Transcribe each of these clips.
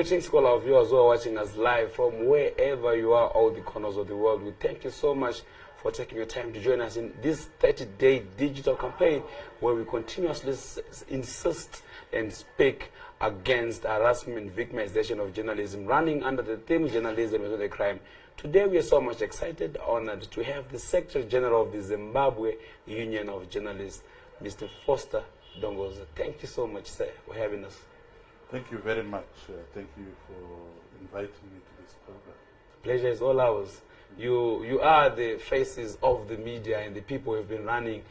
Greetings to all our viewers who are watching us live from wherever you are, all the corners of the world. We thank you so much for taking your time to join us in this 30-day digital campaign where we continuously insist and speak against harassment, victimization of journalism, running under the theme Journalism is not a Crime. Today we are so much excited, honored to have the Secretary General of the Zimbabwe Union of Journalists, Mr. Foster Dongozi. Thank you so much, sir, for having us. Thank you very much. Thank you for inviting me to this program. Pleasure is all ours. You are the faces of the media and the people who have been running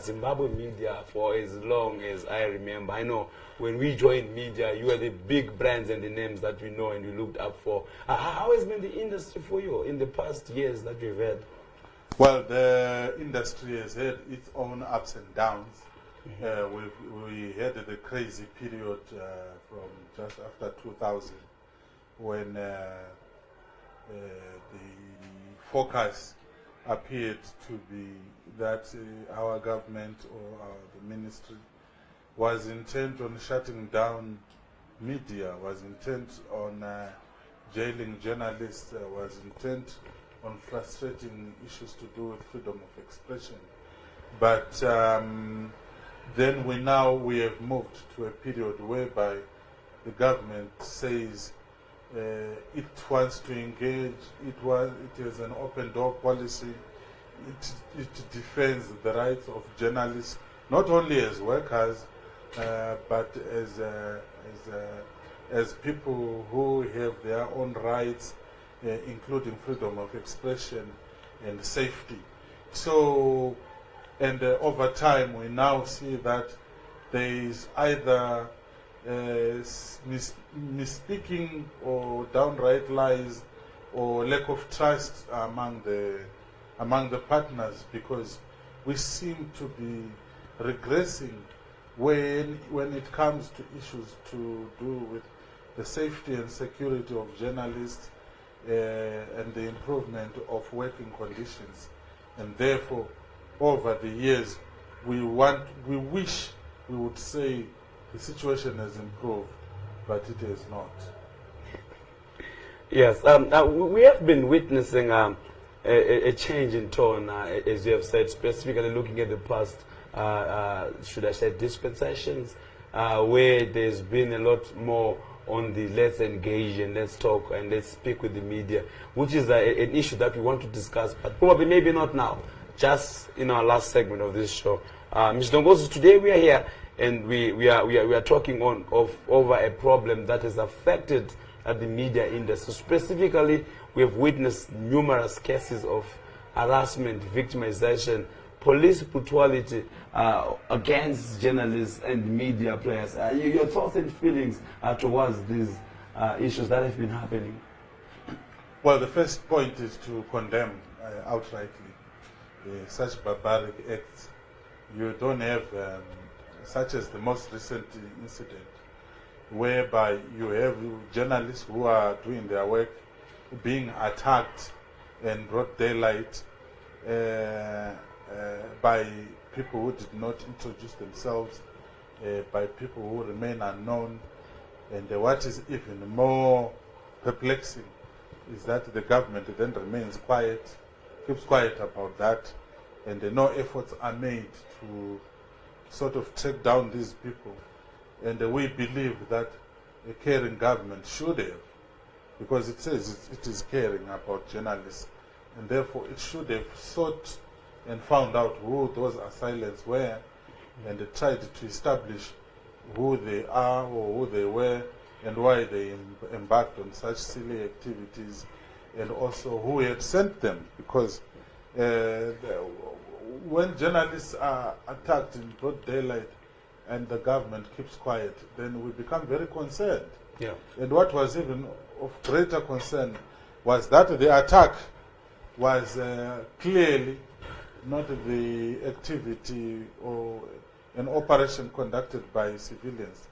Zimbabwe media for as long as I remember. I know when we joined media, you are the big brands and the names that we know and we looked up for. How has been the industry for you in the past years that we've had? Well, the industry has had its own ups and downs. We had the crazy period from just after 2000 when the focus appeared to be that our government or the ministry was intent on shutting down media, was intent on jailing journalists, was intent on frustrating issues to do with freedom of expression. But then we have moved to a period whereby the government says it wants to engage, it has an open door policy, it defends the rights of journalists, not only as workers, but as people who have their own rights, including freedom of expression and safety. So, and over time, we now see that there is either misspeaking or downright lies or lack of trust among the partners, because we seem to be regressing when it comes to issues to do with the safety and security of journalists and the improvement of working conditions. And therefore, over the years, we wish we would say the situation has improved, but it has not. Yes, we have been witnessing a change in tone, as you have said, specifically looking at the past, should I say, dispensations, where there's been a lot more on the let's engage and let's talk and let's speak with the media, which is an issue that we want to discuss, but probably maybe not now, just in our last segment of this show. Mr. Dongozi, today we are here and we are talking over a problem that has affected the media industry. Specifically, we have witnessed numerous cases of harassment, victimization, police brutality against journalists and media players. Your thoughts and feelings towards these issues that have been happening? Well, the first point is to condemn outrightly such barbaric acts. You don't have, such as the most recent incident, whereby you have journalists who are doing their work being attacked in broad daylight by people who did not introduce themselves, by people who remain unknown. And what is even more perplexing is that the government then remains quiet, keeps quiet about that, and no efforts are made to sort of track down these people. And we believe that a caring government should have, because it says it is caring about journalists, and therefore it should have sought and found out who those assailants were and tried to establish who they are or who they were and why they embarked on such silly activities, and also who had sent them, because when journalists are attacked in broad daylight and the government keeps quiet, then we become very concerned. Yeah. And what was even of greater concern was that the attack was clearly not the activity or an operation conducted by civilians.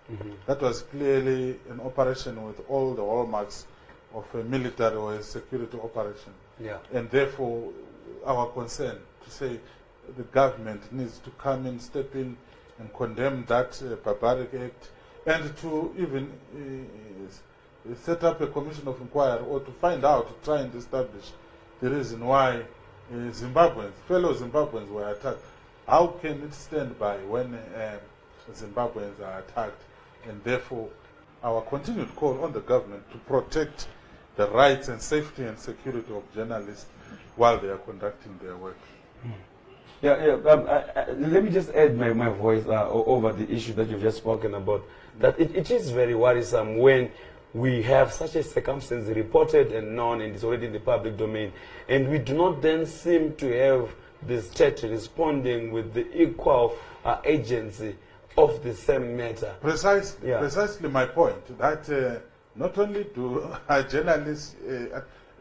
That was clearly an operation with all the hallmarks of a military or a security operation. Yeah. And therefore, our concern to say the government needs to come in, step in, and condemn that barbaric act, and to even set up a commission of inquiry or to find out, to try and establish the reason why Zimbabweans, fellow Zimbabweans were attacked. How can it stand by when Zimbabweans are attacked? And therefore, our continued call on the government to protect the rights and safety and security of journalists while they are conducting their work. Let me just add my voice over the issue that you've just spoken about. That it is very worrisome when we have such a circumstance reported and known and it's already in the public domain, and we do not then seem to have the state responding with the equal agency of the same matter. Precisely my point, that not only do journalists,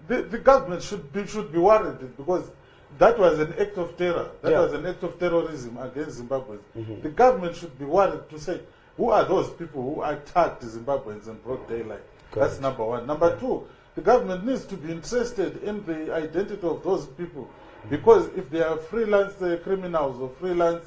the government should be worried, because that was an act of terror. That was an act of terrorism against Zimbabwe. The government should be worried to say, who are those people who attacked Zimbabweans in broad daylight? Correct. That's number one. Number two, the government needs to be interested in the identity of those people, because if they are freelance criminals or freelance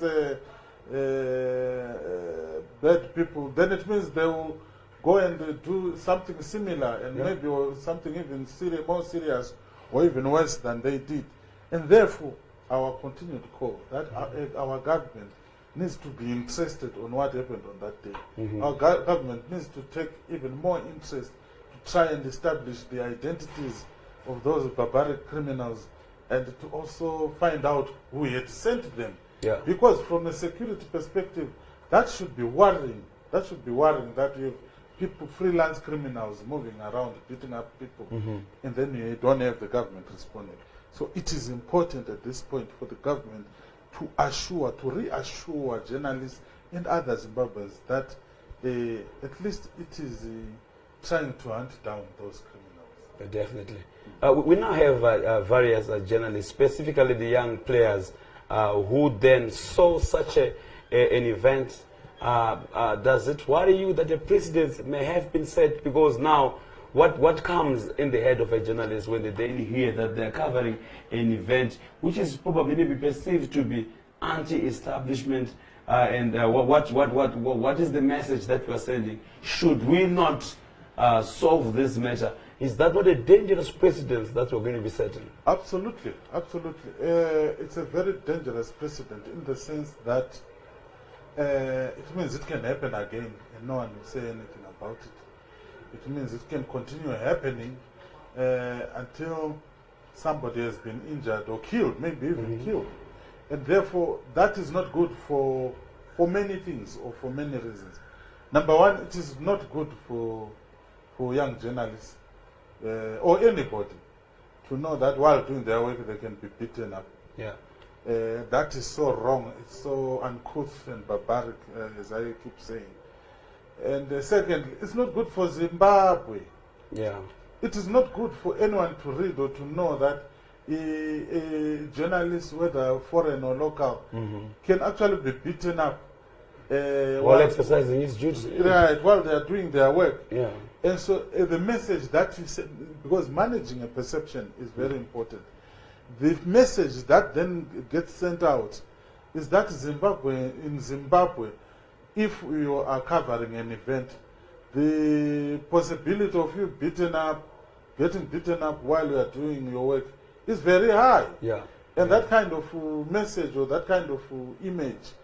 bad people, then it means they will go and do something similar, and maybe or something even more serious or even worse than they did. And therefore, our continued call that our government needs to be interested on what happened on that day. Our government needs to take even more interest to try and establish the identities of those barbaric criminals, and to also find out who had sent them. Because from a security perspective, that should be worrying. That should be worrying that you have people, freelance criminals moving around, beating up people, and then you don't have the government responding. So it is important at this point for the government to reassure journalists and other Zimbabweans that at least it is trying to hunt down those criminals. Definitely. We now have various journalists, specifically the young players, who then saw such an event. Does it worry you that the precedents may have been set? Because now, what comes in the head of a journalist when they hear that they're covering an event which is probably maybe perceived to be anti-establishment, and what is the message that we are sending? Should we not solve this matter? Is that not a dangerous precedent that we're going to be setting? Absolutely, absolutely. It's a very dangerous precedent in the sense that it means it can happen again and no one will say anything about it. It means it can continue happening until somebody has been injured or killed, maybe even killed. And therefore, that is not good for many things or for many reasons. Number one, it is not good for young journalists or anybody to know that while doing their work they can be beaten up. That is so wrong. It's so uncouth and barbaric, as I keep saying. And secondly, it's not good for Zimbabwe. It is not good for anyone to read or to know that a journalist, whether foreign or local, can actually be beaten up while exercising his duty. Right, while they are doing their work. And so the message that you said, because managing a perception is very important. The message that then gets sent out is that in Zimbabwe, if you are covering an event, the possibility of you getting beaten up while you are doing your work is very high. And that kind of message or that kind of image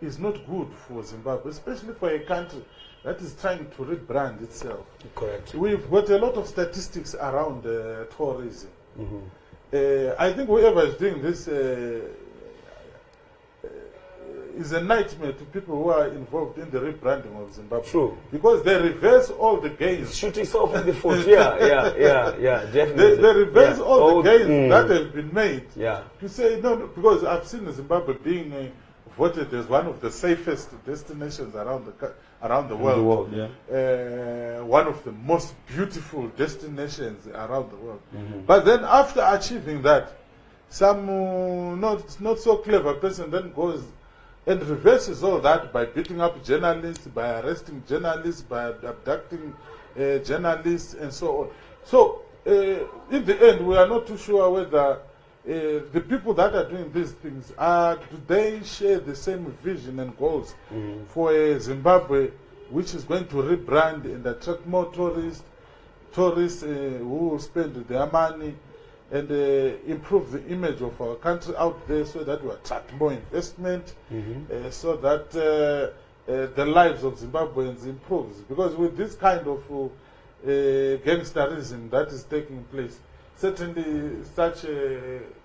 is not good for Zimbabwe, especially for a country that is trying to rebrand itself. Correct. We've got a lot of statistics around tourism. I think whoever is doing this is a nightmare to people who are involved in the rebranding of Zimbabwe. True. Because they reverse all the gains. Shooting yourself in the foot. Definitely. They reverse all the gains that have been made. To say, no, because I've seen Zimbabwe being voted as one of the safest destinations around the world. One of the most beautiful destinations around the world. But then after achieving that, some not so clever person then goes and reverses all that by beating up journalists, by arresting journalists, by abducting journalists, and so on. So, in the end, we are not too sure whether the people that are doing these things do they share the same vision and goals for Zimbabwe, which is going to rebrand and attract more tourists, tourists who spend their money and improve the image of our country out there so that we attract more investment, so that the lives of Zimbabweans improves. Because with this kind of gangsterism that is taking place, certainly such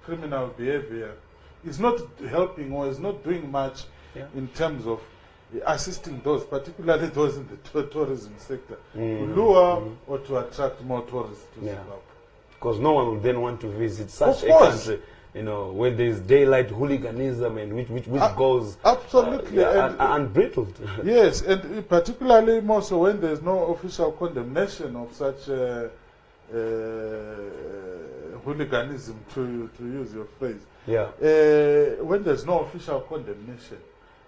criminal behavior is not helping or is not doing much in terms of assisting those, particularly those in the tourism sector, to lure or to attract more tourists to Zimbabwe. Because no one will then want to visit such a country, you know, where there is daylight hooliganism and which goes absolutely unbridled. Yes, and particularly more so when there is no official condemnation of such hooliganism, to use your phrase. When there's no official condemnation,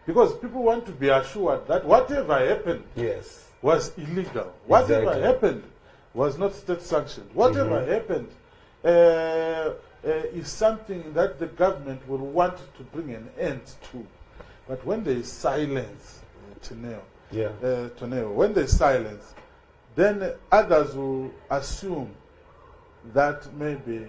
because people want to be assured that whatever happened was illegal. Whatever happened was not state sanctioned. Whatever happened is something that the government will want to bring an end to. But when there is silence, when there is silence, then others will assume that maybe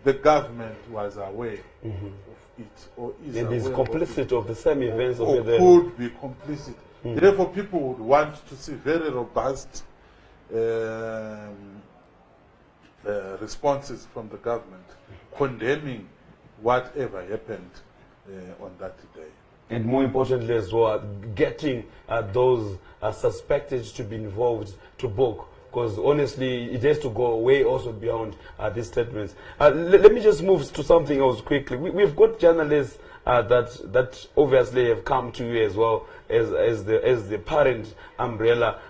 the government was aware of it, or is and is aware complicit of the same events, or could be complicit. Therefore, people would want to see very robust responses from the government condemning whatever happened on that day. And more importantly as well, getting those suspected to be involved to book. Because honestly, it has to go way also beyond these statements. Let me just move to something else quickly. We've got journalists that obviously have come to you as well as the parent umbrella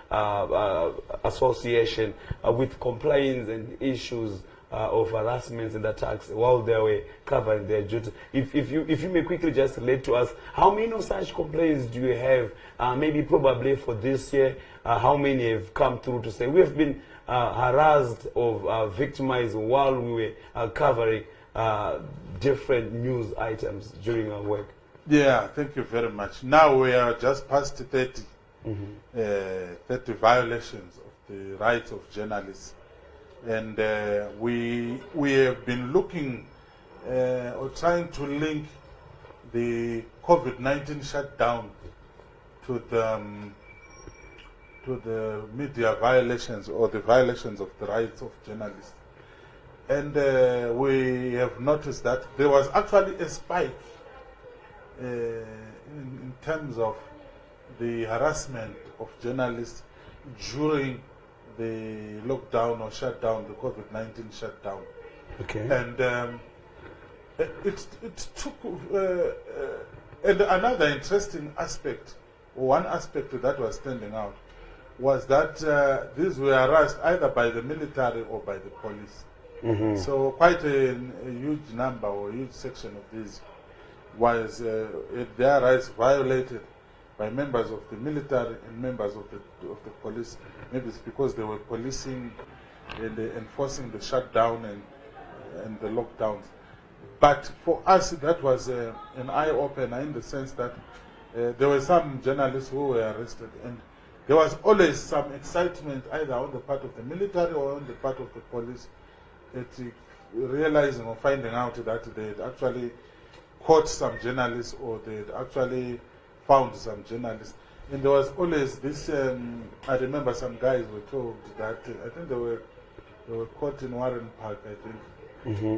association with complaints and issues of harassments and attacks while they were covering their duty. If you may quickly just relate to us, how many of such complaints do you have? Maybe probably for this year, how many have come through to say we have been harassed or victimized while we were covering different news items during our work? Yeah, thank you very much. Now we are just past 30 violations of the rights of journalists. And we have been looking or trying to link the COVID-19 shutdown to the media violations or the violations of the rights of journalists. And we have noticed that there was actually a spike in terms of the harassment of journalists during the lockdown or shutdown, the COVID-19 shutdown. And it took, and another interesting aspect, or one aspect that was standing out, was that these were harassed either by the military or by the police. So quite a huge number or a huge section of these was their rights violated by members of the military and members of the police. Maybe it's because they were policing and enforcing the shutdown and the lockdowns. But for us, that was an eye-opener in the sense that there were some journalists who were arrested, and there was always some excitement either on the part of the military or on the part of the police at realizing or finding out that they had actually caught some journalists or they had actually found some journalists. And there was always this, I remember some guys were told that, I think they were caught in Warren Park, I think,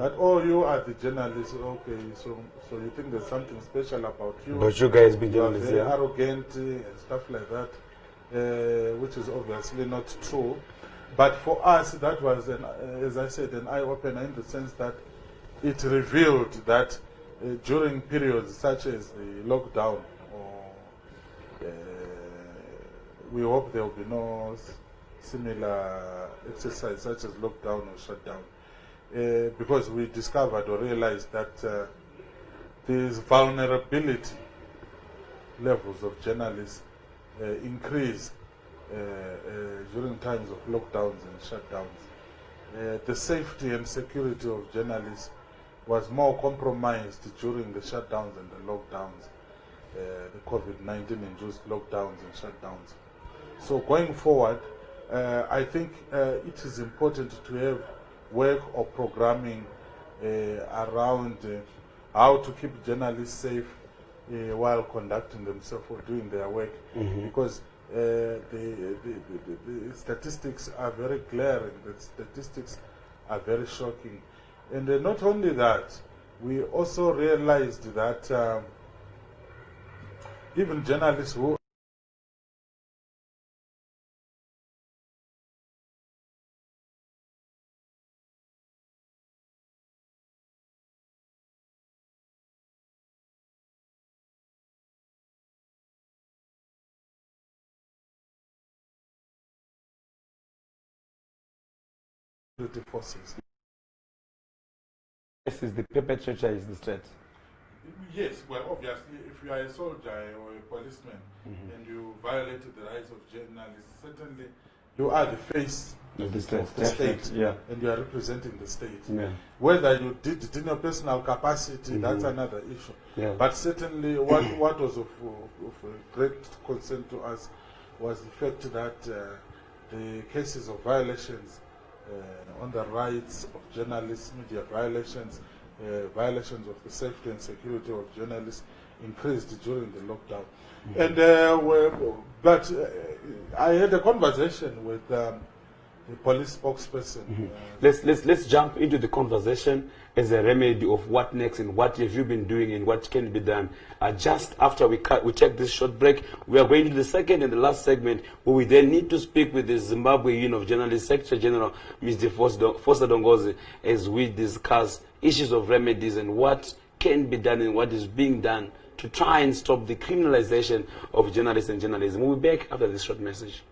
that, oh, you are the journalist, okay, so you think there's something special about you. But you guys be journalists, very arrogant and stuff like that, which is obviously not true. But for us, that was, as I said, an eye-opener in the sense that it revealed that during periods such as the lockdown, we hope there will be no similar exercise such as lockdown or shutdown, because we discovered or realized that these vulnerability levels of journalists increase during times of lockdowns and shutdowns. The safety and security of journalists was more compromised during the shutdowns and the lockdowns, the COVID-19 induced lockdowns and shutdowns. So going forward, I think it is important to have work or programming around how to keep journalists safe while conducting themselves or doing their work, because the statistics are very glaring, the statistics are very shocking. And not only that, we also realized that even journalists who forces. This is the perpetrator is the threat. Yes, well, obviously, if you are a soldier or a policeman and you violated the rights of journalists, certainly you are the face Of the state. of the state, Yeah. and you are representing the state. Yeah. Whether you did it in your personal capacity, that's another issue. Yeah. But certainly, what was of great concern to us was the fact that the cases of violations on the rights of journalists, media violations, violations of the safety and security of journalists increased during the lockdown. And I had a conversation with the police spokesperson. Let's jump into the conversation as a remedy of what next and what have you been doing and what can be done. Just after we take this short break, we are going to the second and the last segment where we then need to speak with the Zimbabwe Union of Journalists Secretary General, Mr. Foster Dongozi, as we discuss issues of remedies and what can be done and what is being done to try and stop the criminalization of journalists and journalism. We'll be back after this short message.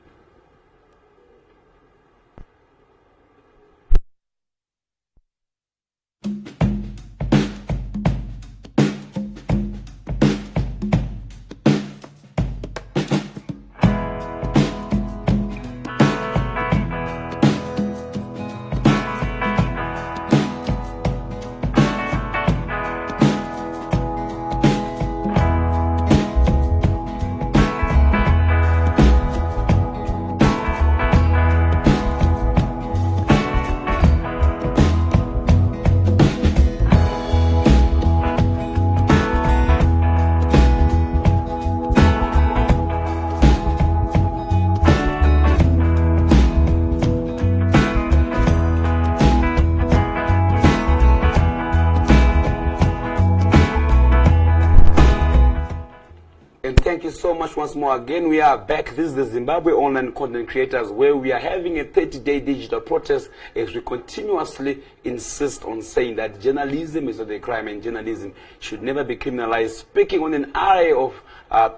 Thank you so much once more. Again, we are back. This is the Zimbabwe Online Content Creators, where we are having a 30-day digital protest as we continuously insist on saying that journalism is not a crime and journalism should never be criminalized. Speaking on an array of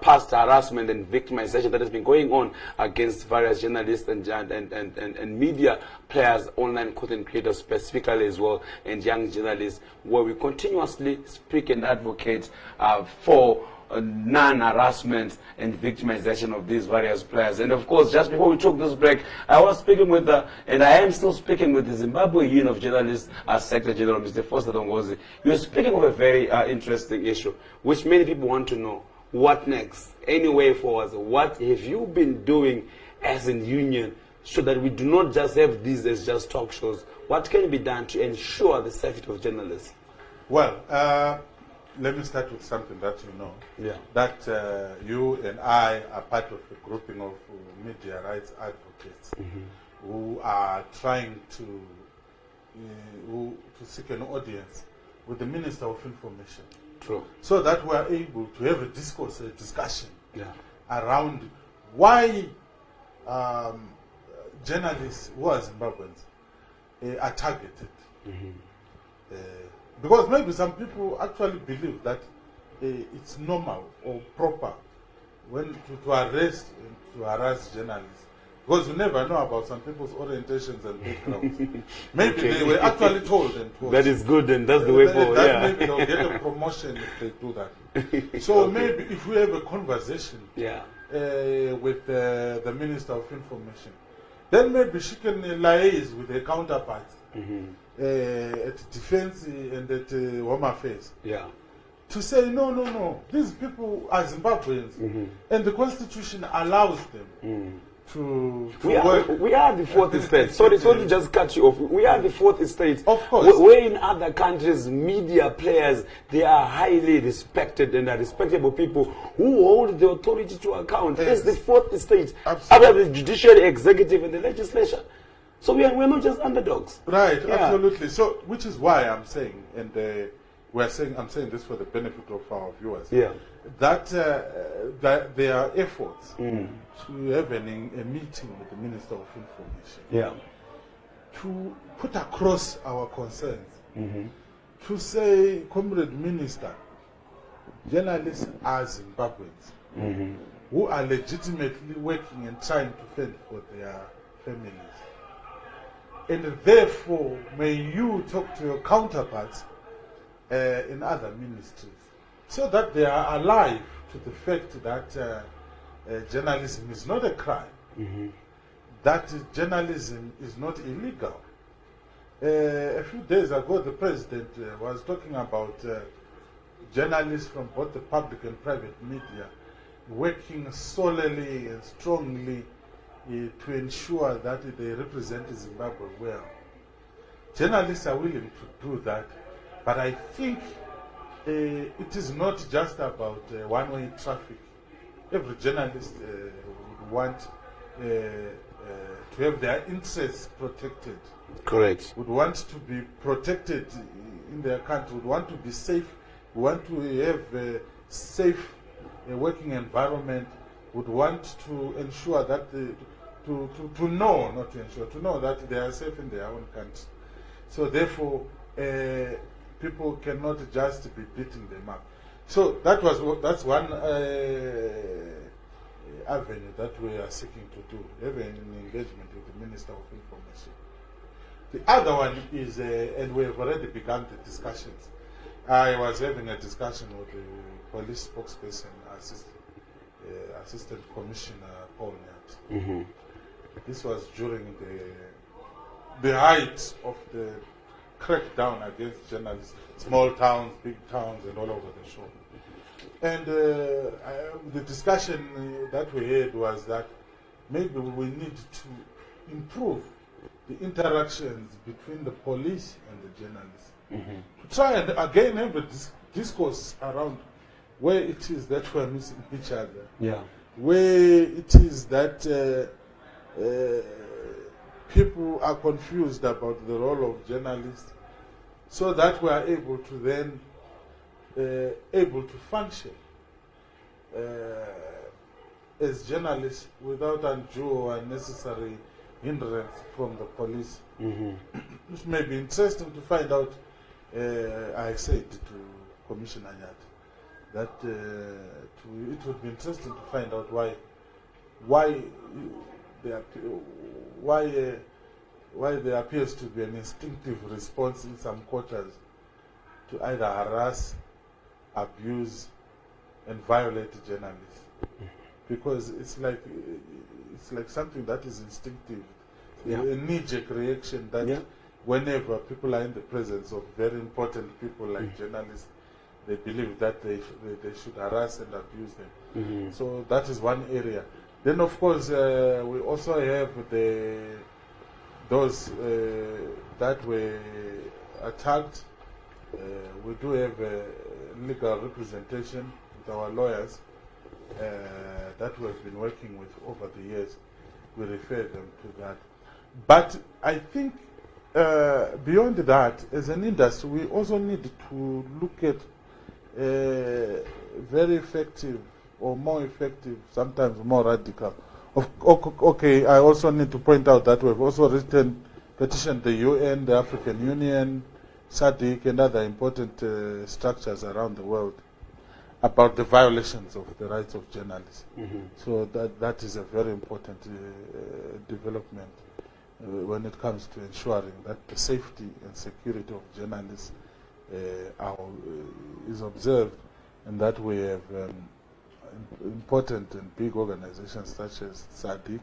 past harassment and victimization that has been going on against various journalists and media players, online content creators specifically as well, and young journalists, where we continuously speak and advocate for non-harassment and victimization of these various players. And of course, just before we took this break, I was speaking with and I am still speaking with the Zimbabwe Union of Journalists Secretary General, Mr. Foster Dongozi. You are speaking of a very interesting issue, which many people want to know. What next? Any way forward? What have you been doing as a union so that we do not just have these as just talk shows? What can be done to ensure the safety of journalists? Well, let me start with something that you know. Yeah. That you and I are part of a grouping of media rights advocates who are trying to seek an audience with the Minister of Information. True. So that we are able to have a discourse, a discussion around why journalists who are Zimbabweans are targeted. Because maybe some people actually believe that it's normal or proper when to arrest and to harass journalists. Because you never know about some people's orientations and backgrounds. Maybe they were actually told and told. That is good, and that's the way forward. Maybe they'll get a promotion if they do that. So maybe if we have a conversation with the Minister of Information, then maybe she can liaise with her counterparts at Defense and at Home Affairs. Yeah. To say, no, these people are Zimbabweans, and the Constitution allows them We are the fourth estate. Sorry to just cut you off. We are the fourth estate. Of course. Where in other countries, media players, they are highly respected and are respectable people who hold the authority to account. Yes. It's the fourth estate. Absolutely. After the judiciary, executive, and the legislature. So we're not just underdogs. Right, Yeah. absolutely. So, which is why I'm saying, and I'm saying this for the benefit of our viewers, Yeah. that there are efforts to have a meeting with the Minister of Information Yeah. to put across our concerns, to say, Comrade Minister, journalists are Zimbabweans who are legitimately working and trying to fend for their families. And therefore, may you talk to your counterparts in other ministries so that they are alive to the fact that journalism is not a crime, that journalism is not illegal. A few days ago, the president was talking about journalists from both the public and private media working solely and strongly to ensure that they represent Zimbabwe well. Journalists are willing to do that, but I think it is not just about one-way traffic. Every journalist would want to have their interests protected. Correct. Would want to be protected in their country, would want to be safe, would want to have a safe working environment, would want to ensure that to know that they are safe in their own country. So therefore, people cannot just be beating them up. So that's one avenue that we are seeking to do, have an engagement with the Minister of Information. The other one is, and we have already begun the discussions. I was having a discussion with the police spokesperson, Assistant Commissioner Paul Nyat. This was during the height of the crackdown against journalists, small towns, big towns, and all over the show. And the discussion that we had was that maybe we need to improve the interactions between the police and the journalists. To try and again have a discourse around where it is that we're missing each other. Yeah. Where it is that people are confused about the role of journalists, so that we are able to then able to function as journalists without undue or unnecessary hindrance from the police. It may be interesting to find out, I said to Commissioner Nyat, that it would be interesting to find out why there appears to be an instinctive response in some quarters to either harass, abuse, and violate journalists, because it's like something that is instinctive, a knee-jerk reaction that whenever people are in the presence of very important people like journalists, they believe that they should harass and abuse them. So that is one area. Then of course we also have those that were attacked. We do have legal representation with our lawyers that we have been working with over the years. We refer them to that. But I think beyond that, as an industry, we also need to look at very effective or more effective, sometimes more radical. Okay, I also need to point out that we've also petitioned the UN, the African Union, SADC, and other important structures around the world about the violations of the rights of journalists. So that is a very important development when it comes to ensuring that the safety and security of journalists is observed, and that we have important and big organizations such as SADC,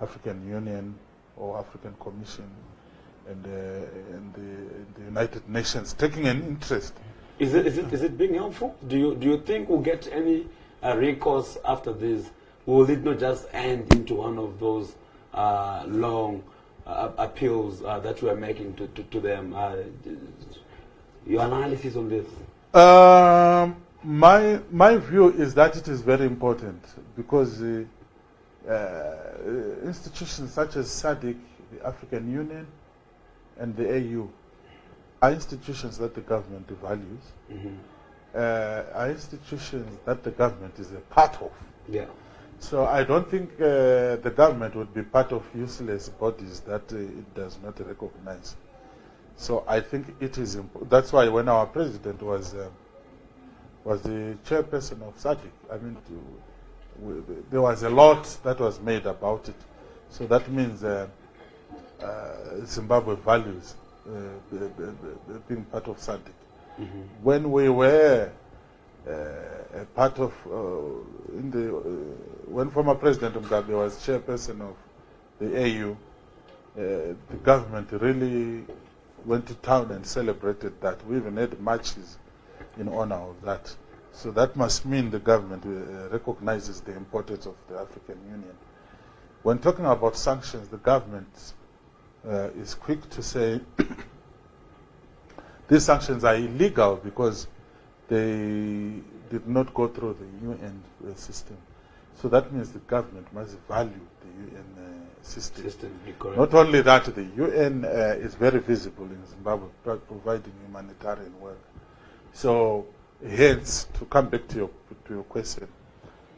African Union or African Commission, and the United Nations taking an interest. Is it being helpful? Do you think we'll get any recourse after this will it not just end into one of those long appeals that we are making to them? Your analysis on this? My view is that it is very important because institutions such as SADC, the African Union, and the AU are institutions that the government values, are institutions that the government is a part of. Yeah. So I don't think the government would be part of useless bodies that it does not recognize. So I think it is important. That's why when our president was the chairperson of SADC, I mean, there was a lot that was made about it. So that means Zimbabwe values being part of SADC. When we were a part of, when former President Mugabe was chairperson of the AU, the government really went to town and celebrated that. We even had marches in honor of that. So that must mean the government recognizes the importance of the African Union. When talking about sanctions, the government is quick to say these sanctions are illegal because they did not go through the UN system. So that means the government must value the UN system. Not only that, the UN is very visible in Zimbabwe, providing humanitarian work. So, hence, to come back to your question,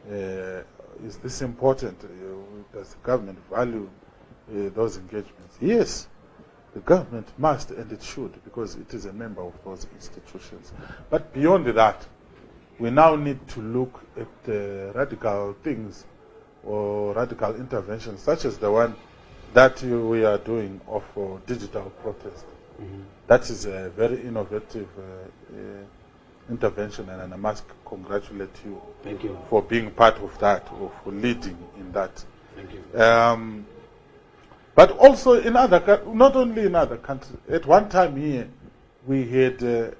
is this important? Does the government value those engagements? Yes, the government must and it should, because it is a member of those institutions. But beyond that, we now need to look at radical things or radical interventions, such as the one that we are doing of digital protest. That is a very innovative intervention, and I must congratulate you. Thank you for being part of that, or for leading in that. Thank you. But also in other, not only in other countries. At one time here, we had a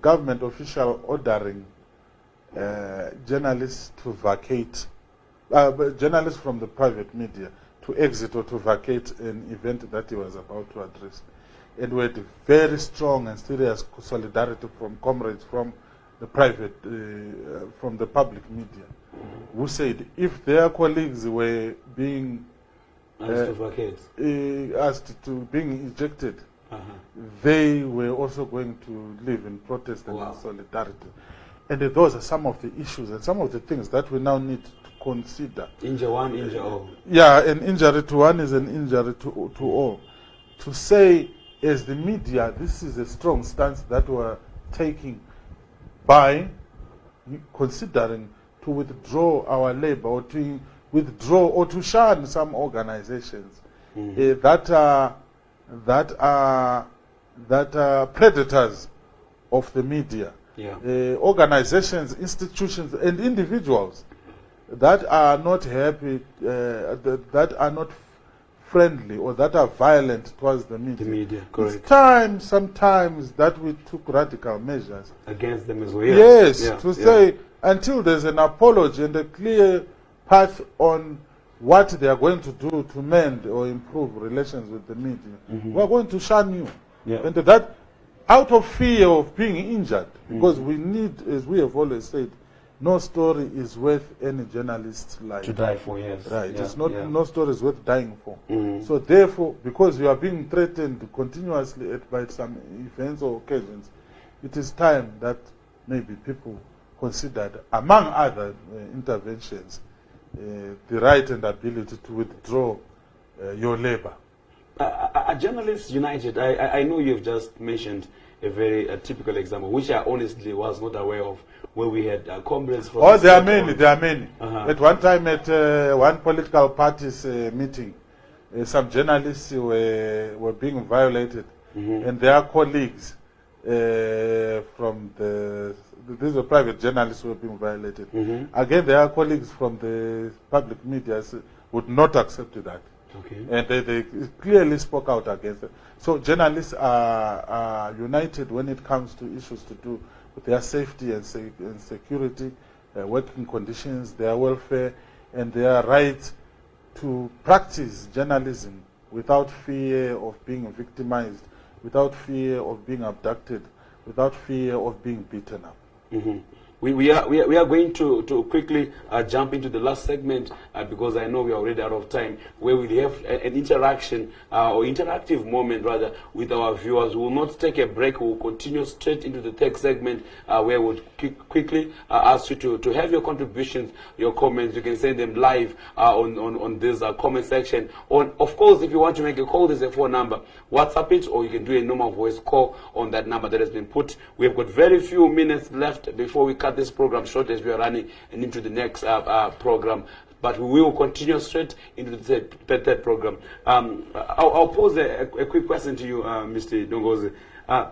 government official ordering journalists to vacate, journalists from the private media to exit or to vacate an event that he was about to address. And we had very strong and serious solidarity from comrades from the private, from the public media, who said if their colleagues were being asked to being ejected, they were also going to live in protest and in solidarity. And those are some of the issues and some of the things that we now need to consider. Injure one, injure all. Yeah, an injury to one is an injury to all. To say, as the media, this is a strong stance that we're taking by considering to withdraw our labor, or to withdraw or to shun some organizations that are predators of the media. Yeah. Organizations, institutions, and individuals that are not happy, that are not friendly, or that are violent towards the media. The media, correct. It's time sometimes that we took radical measures against them as well. Yes, to say until there's an apology and a clear path on what they are going to do to mend or improve relations with the media, we are going to shun you. Yeah. And that out of fear of being injured, because we need, as we have always said, no story is worth any journalist's life. To die for, yes. Right. Yeah. It's not, no story is worth dying for. So therefore, because you are being threatened continuously by some events or occasions, it is time that maybe people considered, among other interventions, the right and ability to withdraw your labor. Journalists United, I know you've just mentioned a very typical example, which I honestly was not aware of, where we had comrades from... Oh, there are many, there are many. At one time, at one political party's meeting, some journalists were being violated, and their colleagues from the... These were private journalists who were being violated. Again, their colleagues from the public media would not accept that. Okay. And they clearly spoke out against it. So journalists are united when it comes to issues to do with their safety and security, working conditions, their welfare, and their right to practice journalism without fear of being victimized, without fear of being abducted, without fear of being beaten up. Mm-hmm. We are going to quickly jump into the last segment because I know we are already out of time, where we have an interaction or interactive moment rather with our viewers. We will not take a break. We will continue straight into the third segment where we'll quickly ask you to have your contributions, your comments. You can send them live on this comment section. Of course, if you want to make a call, there's a phone number. WhatsApp it, or you can do a normal voice call on that number that has been put. We have got very few minutes left before we cut this program short as we are running and into the next program, but we will continue straight into the third program. I'll pose a quick question to you, Mr. Dongozi.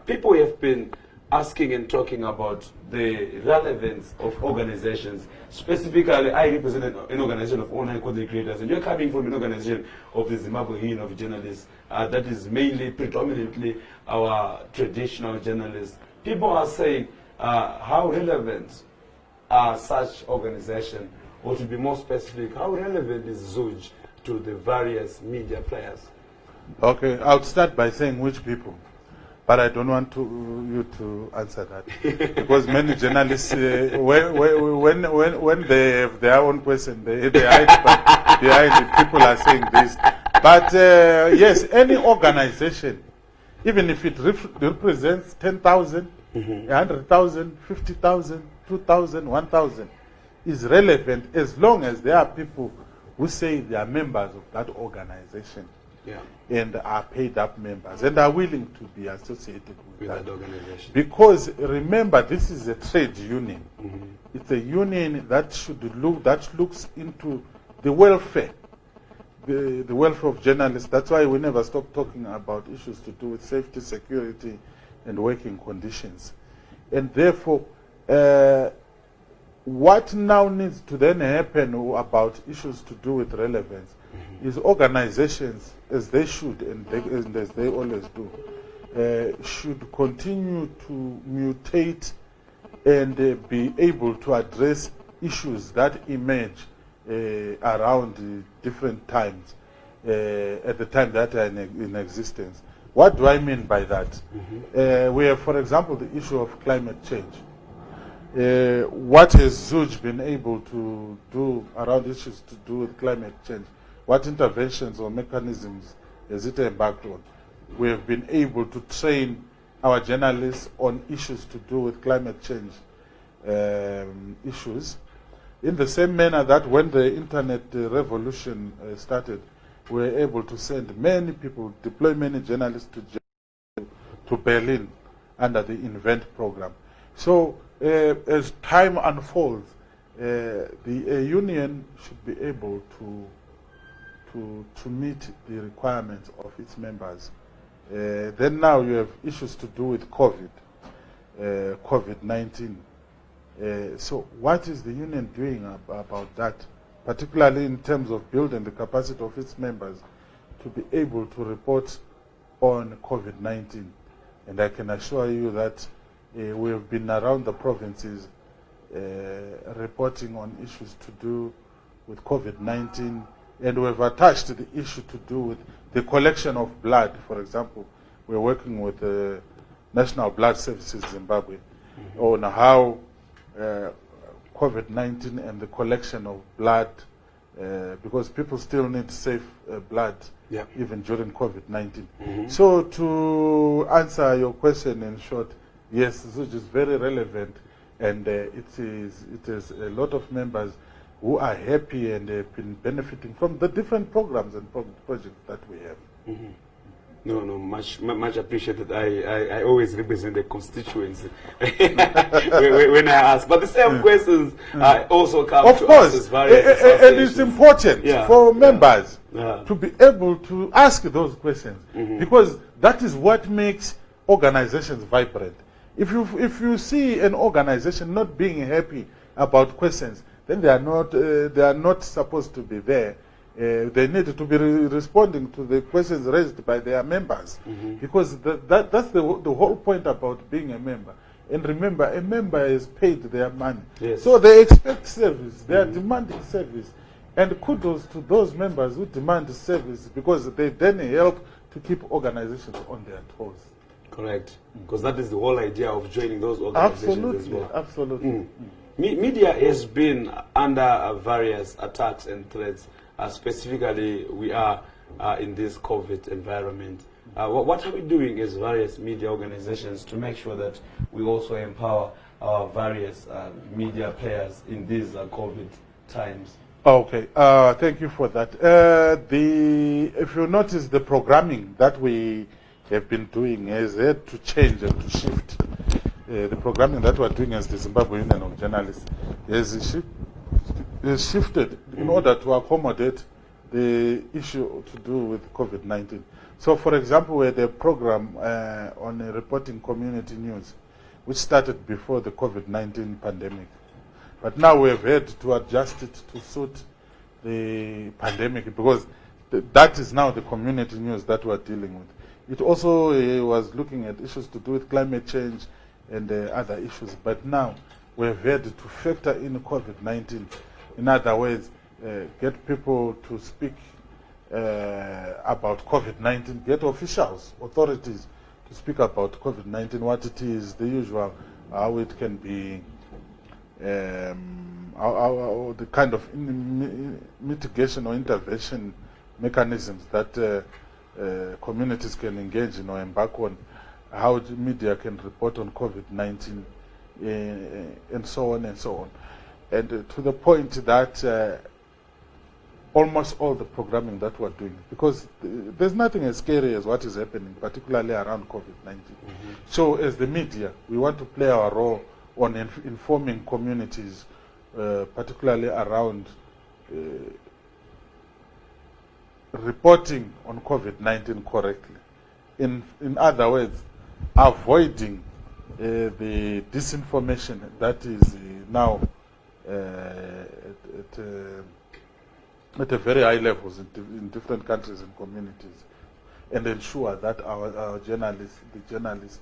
People have been asking and talking about the relevance of organizations. Specifically, I represent an organization of online content creators, and you're coming from an organization of the Zimbabwe Union of Journalists that is mainly, predominantly, our traditional journalists. People are saying, how relevant are such organizations, or to be more specific, how relevant is ZUJ to the various media players? Okay, I'll start by saying which people, but I don't want you to answer that because many journalists, when they have their own question, they hide behind it. People are saying this, but yes, any organization, even if it represents 10,000. 100,000, 50,000, 2,000, 1,000 is relevant as long as there are people who say they are members of that organization and are paid up members and are willing to be associated with that organization. Because remember, this is a trade union. It's a union that looks into the welfare, the welfare of journalists. That's why we never stop talking about issues to do with safety, security, and working conditions. And therefore, what now needs to then happen about issues to do with relevance is organizations, as they should and as they always do, should continue to mutate and be able to address issues that emerge around different times, at the time that are in existence. What do I mean by that? We have, for example, the issue of climate change. What has ZUJ been able to do around issues to do with climate change? What interventions or mechanisms has it embarked on? We have been able to train our journalists on issues to do with climate change issues. In the same manner that when the internet revolution started, we were able to send many people, deploy many journalists to Berlin under the INVENT program. So as time unfolds, the union should be able to meet the requirements of its members. Then now you have issues to do with COVID-19. So what is the union doing about that, particularly in terms of building the capacity of its members to be able to report on COVID-19? And I can assure you that we have been around the provinces reporting on issues to do with COVID-19, and we have attached the issue to do with the collection of blood. For example, we're working with the National Blood Services Zimbabwe on how COVID-19 and the collection of blood, because people still need safe blood even during COVID-19. So to answer your question in short, yes, ZUJ is very relevant, and it is a lot of members who are happy and have been benefiting from the different programs and projects that we have. No, much appreciated. I always represent the constituency when I ask. But the same questions also come to us as various associations. And it's important for members to be able to ask those questions, because that is what makes organizations vibrant. If you see an organization not being happy about questions, then they are not supposed to be there. They need to be responding to the questions raised by their members, because that's the whole point about being a member. And remember, a member is paid their money, so they expect service. They are demanding service, And kudos to those members who demand service, because they then help to keep organizations on their toes. Correct. Because that is the whole idea of joining those organizations as well. Absolutely. Media has been under various attacks and threats. Specifically, we are in this COVID environment. What are we doing as various media organizations to make sure that we also empower our various media players in these COVID times? Okay, thank you for that. If you notice, the programming that we have been doing has had to change and to shift. The programming that we're doing as the Zimbabwe Union of Journalists has shifted in order to accommodate the issue to do with COVID-19. So, for example, we had a program on reporting community news, which started before the COVID-19 pandemic. But now we have had to adjust it to suit the pandemic, because that is now the community news that we're dealing with. It also was looking at issues to do with climate change and other issues. But now we have had to factor in COVID-19. In other words, get people to speak about COVID-19, get officials, authorities to speak about COVID-19, what it is, the usual, how it can be, the kind of mitigation or intervention mechanisms that communities can engage in or embark on, how the media can report on COVID-19, and so on and so on. And to the point that almost all the programming that we're doing, because there's nothing as scary as what is happening, particularly around COVID-19. So as the media, we want to play our role on informing communities, particularly around reporting on COVID-19 correctly. In other words, avoiding the disinformation that is now at a very high levels in different countries and communities, and ensure that our journalists, the journalists,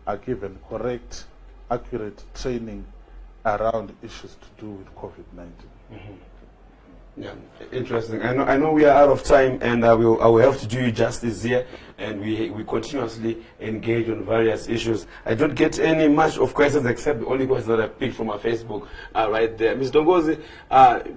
are given correct, accurate training around issues to do with COVID-19. Yeah, interesting. I know we are out of time, and I will have to do you justice here, and we continuously engage on various issues. I don't get any much of questions except the only questions that I picked from our Facebook right there. Ms. Dongozi,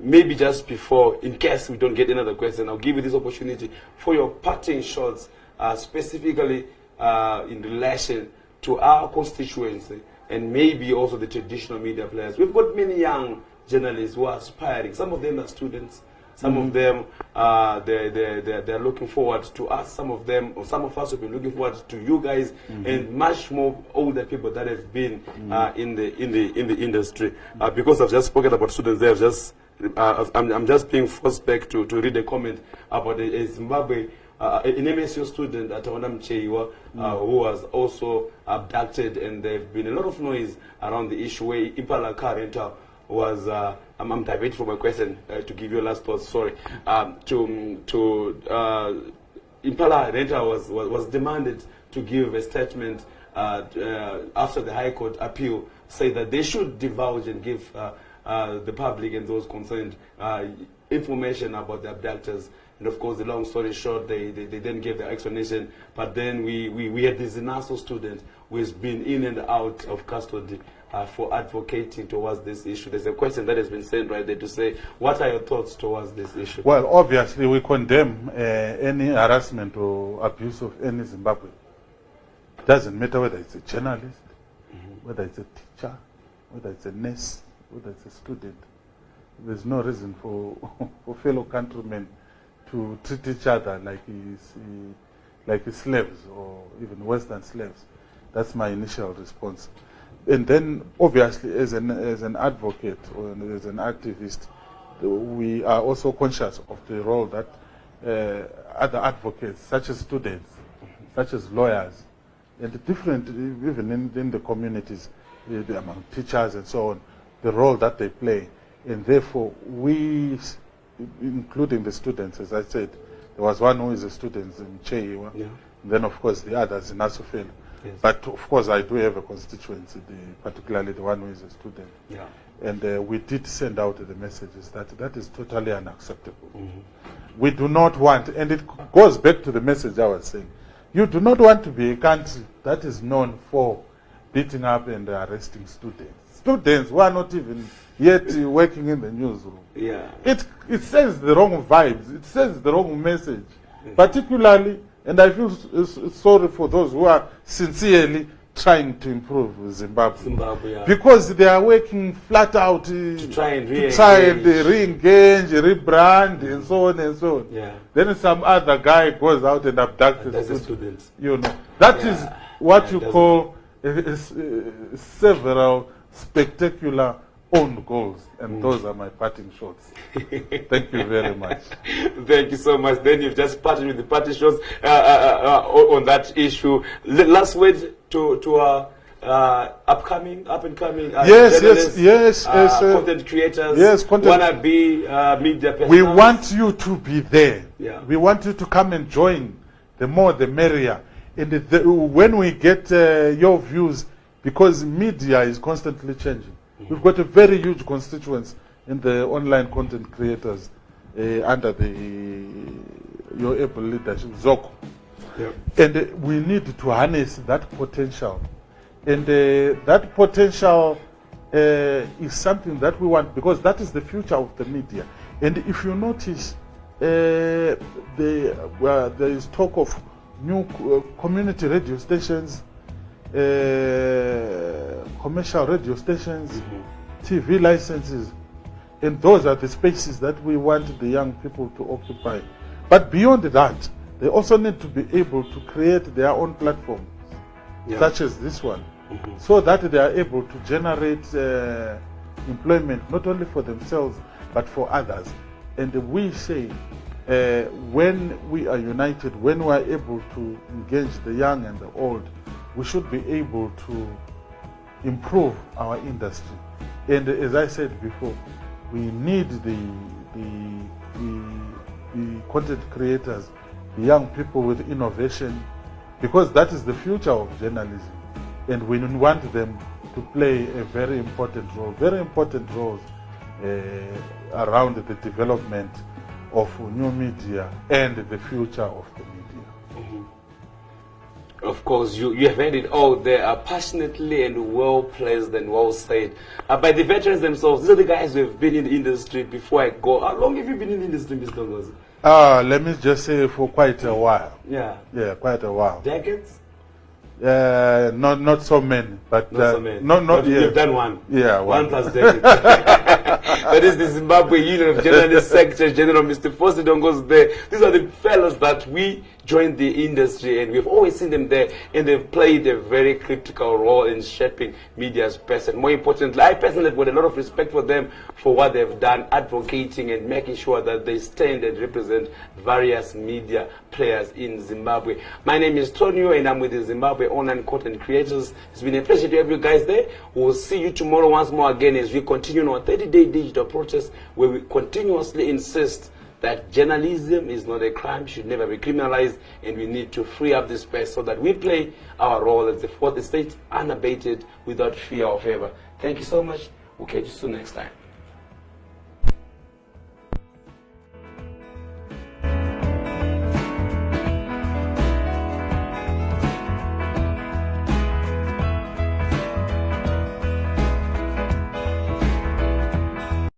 maybe just before, in case we don't get another question, I'll give you this opportunity for your parting shots, specifically in relation to our constituency and maybe also the traditional media players. We've got many young journalists who are aspiring. Some of them are students. Some of them they're looking forward to us. Some of them, or some of us, have been looking forward to you guys, and much more older people that have been in the industry. Because I've just spoken about students, there, I'm just being forced back to read a comment about a Zimbabwe, an MSU student at Tawanda Mcheiwa, who was also abducted, and there's been a lot of noise around the issue where Impala car rental was, I'm diverting from my question to give you a last thought, sorry. Impala rental was demanded to give a statement after the High Court appeal, say that they should divulge and give the public and those concerned information about the abductors. And of course, the long story short, they then gave their explanation. But then we had this Nassau student who has been in and out of custody for advocating towards this issue. There's a question that has been sent right there to say, what are your thoughts towards this issue? Well, obviously, we condemn any harassment or abuse of any Zimbabwean. It doesn't matter whether it's a journalist, whether it's a teacher, whether it's a nurse, whether it's a student. There's no reason for fellow countrymen to treat each other like slaves or even worse than slaves. That's my initial response. And then, obviously, as an advocate or as an activist, we are also conscious of the role that other advocates, such as students, such as lawyers, and different, even in the communities, among teachers and so on, the role that they play. And therefore, we, including the students, as I said, there was one who is a student in Cheiwa, and then, of course, the others in Asofel. Yes. But of course, I do have a constituency, particularly the one who is a student. Yeah. And we did send out the messages that is totally unacceptable. Mm-hmm. We do not want, and it goes back to the message I was saying, you do not want to be a country that is known for beating up and arresting students. Students who are not even yet working in the newsroom. Yeah. It sends the wrong vibes. It sends the wrong message. Particularly, and I feel sorry for those who are sincerely trying to improve Zimbabwe. Yeah. Because they are working flat out to try and re-engage, rebrand, and so on and so on. Yeah. Then some other guy goes out and abducts the students. You know, that is what you call several spectacular own goals, and those are my parting shots. Thank you very much. Thank you so much. Then you've just parted with the parting shots on that issue. Last word to up and coming yes, content creators. Yes, wanna be media personalities. We want you to be there. Yeah. We want you to come and join. The more, the merrier. And when we get your views, because media is constantly changing. We've got a very huge constituency in the online content creators under your able leadership, ZOCO. Yep. And we need to harness that potential. And that potential is something that we want, because that is the future of the media. And if you notice, there is talk of new community radio stations, commercial radio stations, TV licenses, and those are the spaces that we want the young people to occupy. But beyond that, they also need to be able to create their own platforms, such as this one, so that they are able to generate employment not only for themselves but for others. And we say, when we are united, when we are able to engage the young and the old, we should be able to improve our industry. And as I said before, we need the content creators, the young people with innovation, because that is the future of journalism. And we want them to play a very important roles around the development of new media and the future of the media. Of course, you have heard it all there, passionately and well placed and well said by the veterans themselves. These are the guys who have been in the industry. Before I go, how long have you been in the industry, Mr. Dongozi? Let me just say, for quite a while. Yeah, quite a while. Decades? Not so many, but not so many. Not yet. You've done one. Yeah, one plus decades. That is the Zimbabwe Union of Journalists Secretary General, Mr. Fosi Dongozi there. These are the fellows that we joined the industry, and we've always seen them there, and they've played a very critical role in shaping media's person. More importantly, I personally have got a lot of respect for them for what they've done, advocating and making sure that they stand and represent various media players in Zimbabwe. My name is Tonio, and I'm with the Zimbabwe Online Content Creators. It's been a pleasure to have you guys there. We'll see you tomorrow once more again as we continue on our 30-day digital protest, where we continuously insist that journalism is not a crime, should never be criminalized, and we need to free up this space so that we play our role as the fourth estate, unabated, without fear or favor. Thank you so much. We'll catch you soon next time.